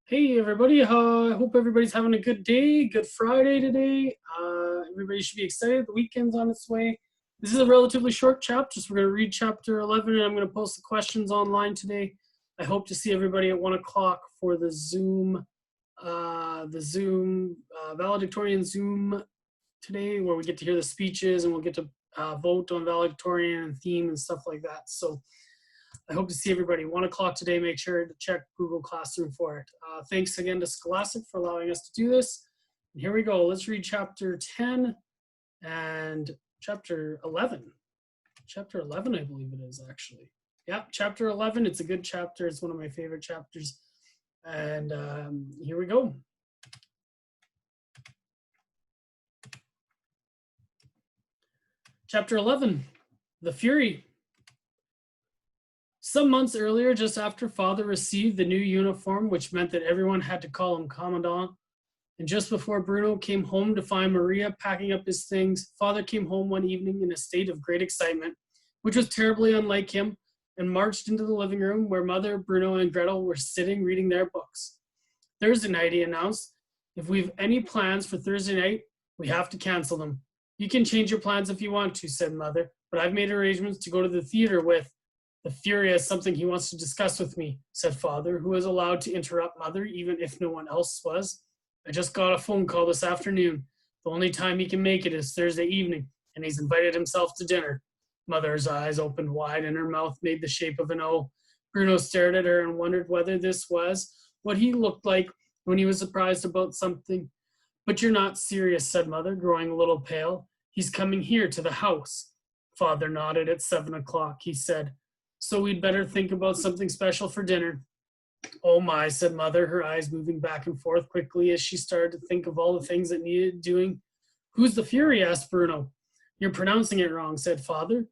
Hey everybody, I hope everybody's having a good day, good Friday today. Everybody should be excited. The weekend's on its way. This is a relatively short chapter, so we're going to read chapter 11 and I'm going to post the questions online today. I hope to see everybody at 1 o'clock for the Zoom valedictorian Zoom today, where we get to hear the speeches and we'll get to vote on valedictorian and theme and stuff like that. So I hope to see everybody 1 o'clock today. Make sure to check Google Classroom for it. Thanks again to Scholastic for allowing us to do this. And here we go. Let's read chapter 10 and chapter 11. Chapter 11, I believe it is actually. Yeah, chapter 11. It's a good chapter. It's one of my favorite chapters. And here we go. Chapter 11, The Fury. Some months earlier, just after Father received the new uniform, which meant that everyone had to call him Commandant, and just before Bruno came home to find Maria packing up his things, Father came home one evening in a state of great excitement, which was terribly unlike him, and marched into the living room where Mother, Bruno, and Gretel were sitting reading their books. Thursday night, he announced, if we've any plans for Thursday night, we have to cancel them. You can change your plans if you want to, said Mother, but I've made arrangements to go to the theater with. The Fury has something he wants to discuss with me, said Father, who was allowed to interrupt Mother even if no one else was. I just got a phone call this afternoon. The only time he can make it is Thursday evening, and he's invited himself to dinner. Mother's eyes opened wide and her mouth made the shape of an O. Bruno stared at her and wondered whether this was what he looked like when he was surprised about something. But you're not serious, said Mother, growing a little pale. He's coming here to the house. Father nodded. At 7 o'clock, he said. So we'd better think about something special for dinner. Oh my, said Mother, her eyes moving back and forth quickly as she started to think of all the things that needed doing. Who's the Fury? Asked Bruno. You're pronouncing it wrong, said Father,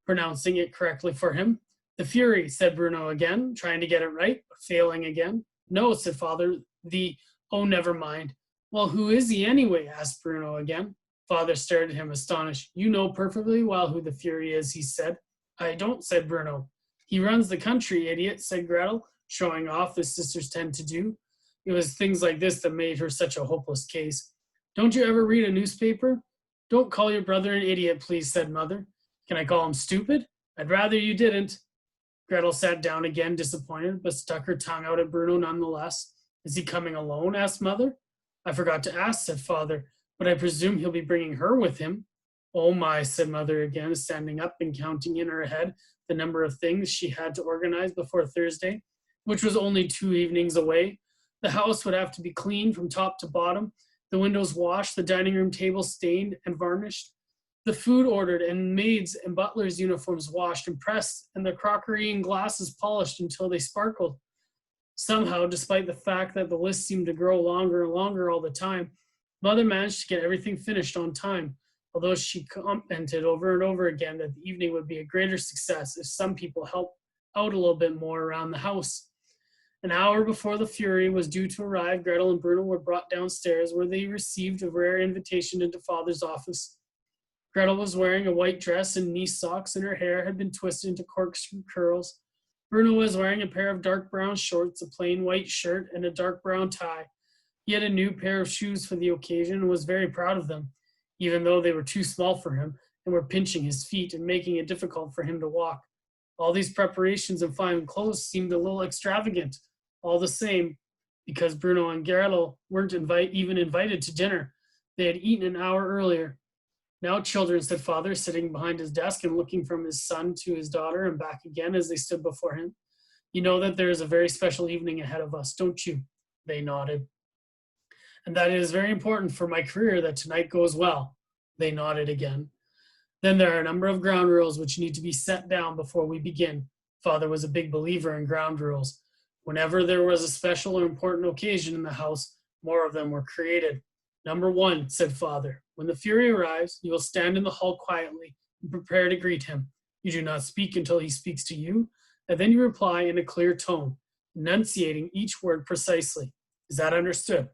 pronouncing it correctly for him. The Fury, said Bruno again, trying to get it right, but failing again. No, said Father, oh, never mind. Well, who is he anyway? Asked Bruno again. Father stared at him astonished. You know perfectly well who the Fury is, he said. I don't, said Bruno. He runs the country, idiot, said Gretel, showing off as sisters tend to do. It was things like this that made her such a hopeless case. Don't you ever read a newspaper? Don't call your brother an idiot, please, said Mother. Can I call him stupid? I'd rather you didn't. Gretel sat down again, disappointed, but stuck her tongue out at Bruno nonetheless. Is he coming alone? Asked Mother. I forgot to ask, said Father, but I presume he'll be bringing her with him. Oh my, said Mother again, standing up and counting in her head the number of things she had to organize before Thursday, which was only 2 evenings away. The house would have to be cleaned from top to bottom, the windows washed, the dining room table stained and varnished, the food ordered, and maids' and butlers' uniforms washed and pressed, and the crockery and glasses polished until they sparkled. Somehow, despite the fact that the list seemed to grow longer and longer all the time, Mother managed to get everything finished on time, although she commented over and over again that the evening would be a greater success if some people helped out a little bit more around the house. An hour before the Fury was due to arrive, Gretel and Bruno were brought downstairs, where they received a rare invitation into Father's office. Gretel was wearing a white dress and knee socks, and her hair had been twisted into corkscrew curls. Bruno was wearing a pair of dark brown shorts, a plain white shirt, and a dark brown tie. He had a new pair of shoes for the occasion and was very proud of them, even though they were too small for him and were pinching his feet and making it difficult for him to walk. All these preparations and fine clothes seemed a little extravagant, all the same, because Bruno and Gretel weren't even invited to dinner. They had eaten an hour earlier. Now, children, said Father, sitting behind his desk and looking from his son to his daughter and back again as they stood before him. You know that there is a very special evening ahead of us, don't you? They nodded. And that it is very important for my career that tonight goes well. They nodded again. Then there are a number of ground rules which need to be set down before we begin. Father was a big believer in ground rules. Whenever there was a special or important occasion in the house, more of them were created. Number 1, said Father, when the Fury arrives, you will stand in the hall quietly and prepare to greet him. You do not speak until he speaks to you, and then you reply in a clear tone, enunciating each word precisely. Is that understood?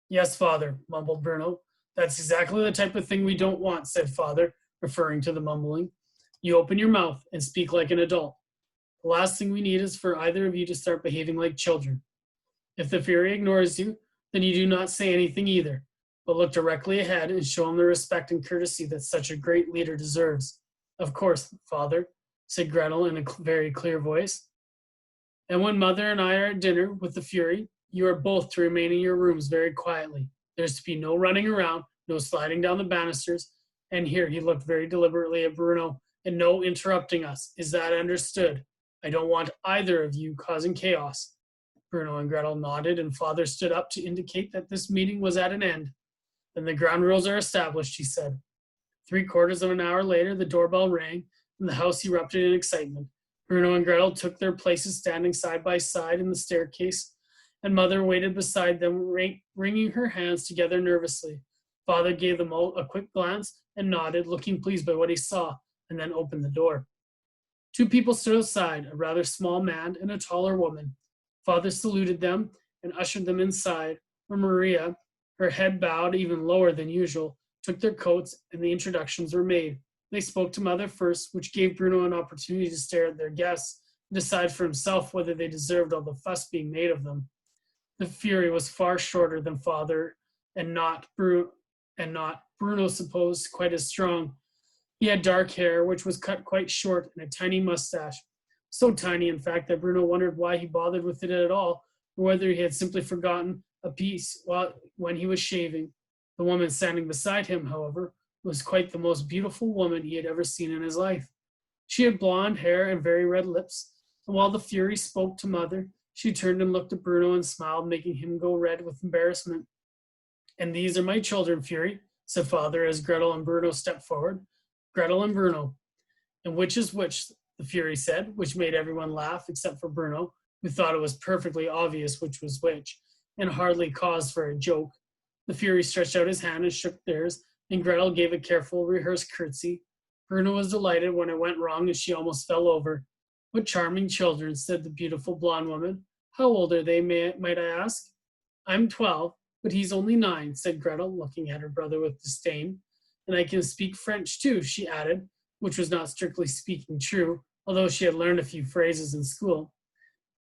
Yes, Father, mumbled Bruno. That's exactly the type of thing we don't want, said Father, referring to the mumbling. You open your mouth and speak like an adult. The last thing we need is for either of you to start behaving like children. If the Fury ignores you, then you do not say anything either, but look directly ahead and show him the respect and courtesy that such a great leader deserves. Of course, father, said Gretel in a very clear voice. And when mother and I are at dinner with the Fury, you are both to remain in your rooms very quietly. There's to be no running around, no sliding down the banisters, and here he looked very deliberately at Bruno, and no interrupting us. Is that understood? I don't want either of you causing chaos. Bruno and Gretel nodded, and father stood up to indicate that this meeting was at an end. Then the ground rules are established, he said. 3/4 of an hour later, the doorbell rang, and the house erupted in excitement. Bruno and Gretel took their places standing side by side in the staircase, and mother waited beside them, wringing her hands together nervously. Father gave them all a quick glance and nodded, looking pleased by what he saw, and then opened the door. 2 people stood outside, a rather small man and a taller woman. Father saluted them and ushered them inside, where Maria, her head bowed even lower than usual, took their coats, and the introductions were made. They spoke to mother first, which gave Bruno an opportunity to stare at their guests and decide for himself whether they deserved all the fuss being made of them. The Fury was far shorter than father, and not Bruno supposed quite as strong. He had dark hair, which was cut quite short, and a tiny mustache. So tiny, in fact, that Bruno wondered why he bothered with it at all, or whether he had simply forgotten a piece when he was shaving. The woman standing beside him, however, was quite the most beautiful woman he had ever seen in his life. She had blonde hair and very red lips, and while the Fury spoke to mother, she turned and looked at Bruno and smiled, making him go red with embarrassment. And these are my children, Fury, said father as Gretel and Bruno stepped forward. Gretel and Bruno. And which is which, the Fury said, which made everyone laugh except for Bruno, who thought it was perfectly obvious which was which, and hardly cause for a joke. The Fury stretched out his hand and shook theirs, and Gretel gave a careful, rehearsed curtsy. Bruno was delighted when it went wrong and she almost fell over. What charming children, said the beautiful blonde woman. How old are they, might I ask? I'm 12, but he's only 9, said Gretel, looking at her brother with disdain. And I can speak French too, she added, which was not strictly speaking true, although she had learned a few phrases in school.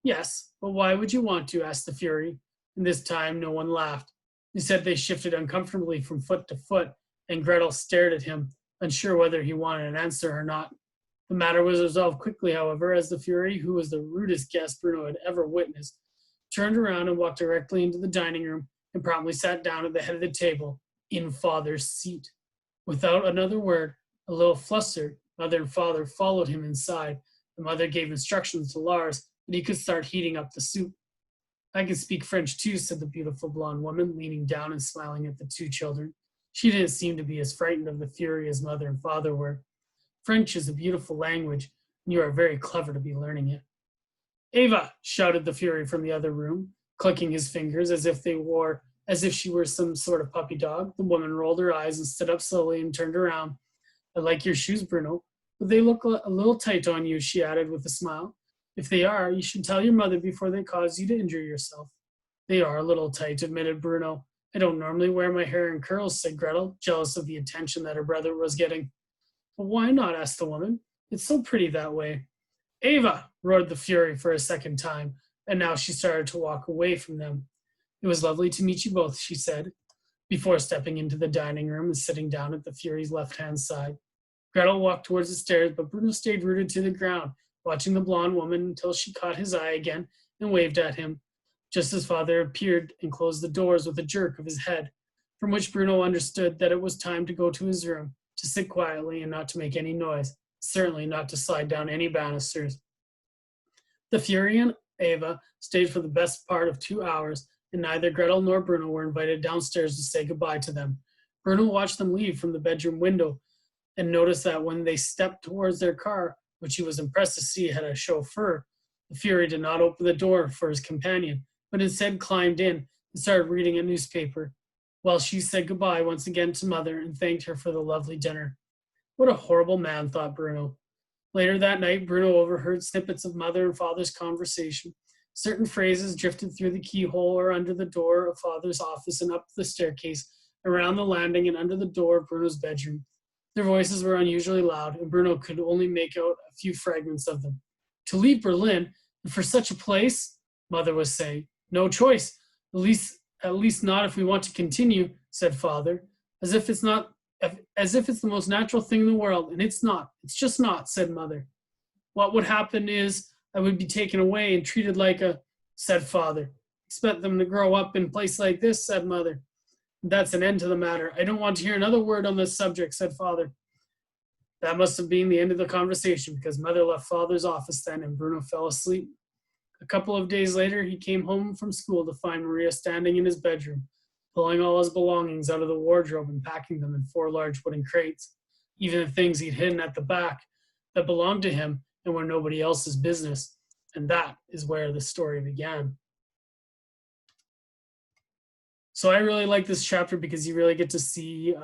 Yes, but why would you want to? Asked the Fury, and this time no one laughed. Instead, they shifted uncomfortably from foot to foot, and Gretel stared at him, unsure whether he wanted an answer or not. The matter was resolved quickly, however, as the Fury, who was the rudest guest Bruno had ever witnessed, turned around and walked directly into the dining room and promptly sat down at the head of the table, in father's seat. Without another word, a little flustered, mother and father followed him inside. The mother gave instructions to Lars that he could start heating up the soup. I can speak French too, said the beautiful blonde woman, leaning down and smiling at the 2 children. She didn't seem to be as frightened of the Fury as mother and father were. French is a beautiful language, and you are very clever to be learning it. Ava, shouted the Fury from the other room, clicking his fingers as if she were some sort of puppy dog. The woman rolled her eyes and stood up slowly and turned around. I like your shoes, Bruno, but they look a little tight on you, she added with a smile. If they are, you should tell your mother before they cause you to injure yourself. They are a little tight, admitted Bruno. I don't normally wear my hair in curls, said Gretel, jealous of the attention that her brother was getting. But why not? Asked the woman. It's so pretty that way. Ava, roared the Fury for a second time, and now she started to walk away from them. It was lovely to meet you both, she said, before stepping into the dining room and sitting down at the Fury's left-hand side. Gretel walked towards the stairs, but Bruno stayed rooted to the ground, watching the blonde woman until she caught his eye again and waved at him, just as father appeared and closed the doors with a jerk of his head, from which Bruno understood that it was time to go to his room, to sit quietly and not to make any noise, certainly not to slide down any banisters. The Fury and Ava stayed for the best part of 2 hours, and neither Gretel nor Bruno were invited downstairs to say goodbye to them. Bruno watched them leave from the bedroom window and noticed that when they stepped towards their car, which he was impressed to see had a chauffeur, the Fury did not open the door for his companion, but instead climbed in and started reading a newspaper, while she said goodbye once again to mother and thanked her for the lovely dinner. What a horrible man, thought Bruno. Later that night, Bruno overheard snippets of mother and father's conversation. Certain phrases drifted through the keyhole or under the door of father's office and up the staircase, around the landing and under the door of Bruno's bedroom. Their voices were unusually loud, and Bruno could only make out a few fragments of them. To leave Berlin, and for such a place, mother was saying. No choice. At least not if we want to continue, said father, as if it's not as if it's the most natural thing in the world, and it's not. It's just not, said mother. What would happen is I would be taken away and treated like a, said father. Expect them to grow up in a place like this, said mother. That's an end to the matter. I don't want to hear another word on this subject, said father. That must have been the end of the conversation, because mother left father's office then and Bruno fell asleep. A couple of days later, he came home from school to find Maria standing in his bedroom, pulling all his belongings out of the wardrobe and packing them in 4 large wooden crates, even the things he'd hidden at the back that belonged to him and were nobody else's business. And that is where the story began. So I really like this chapter because you really get to see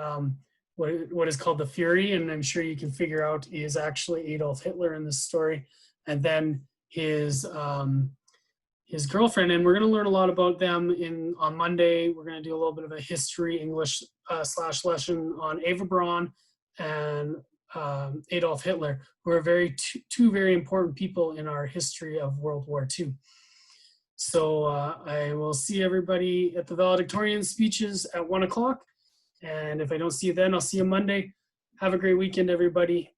what is called the Fury, and I'm sure you can figure out is actually Adolf Hitler in this story, and then his girlfriend. And we're going to learn a lot about them on Monday. We're going to do a little bit of a history English / lesson on Eva Braun and Adolf Hitler, who are two very important people in our history of World War II. So I will see everybody at the valedictorian speeches at 1 o'clock. And if I don't see you then, I'll see you Monday. Have a great weekend, everybody.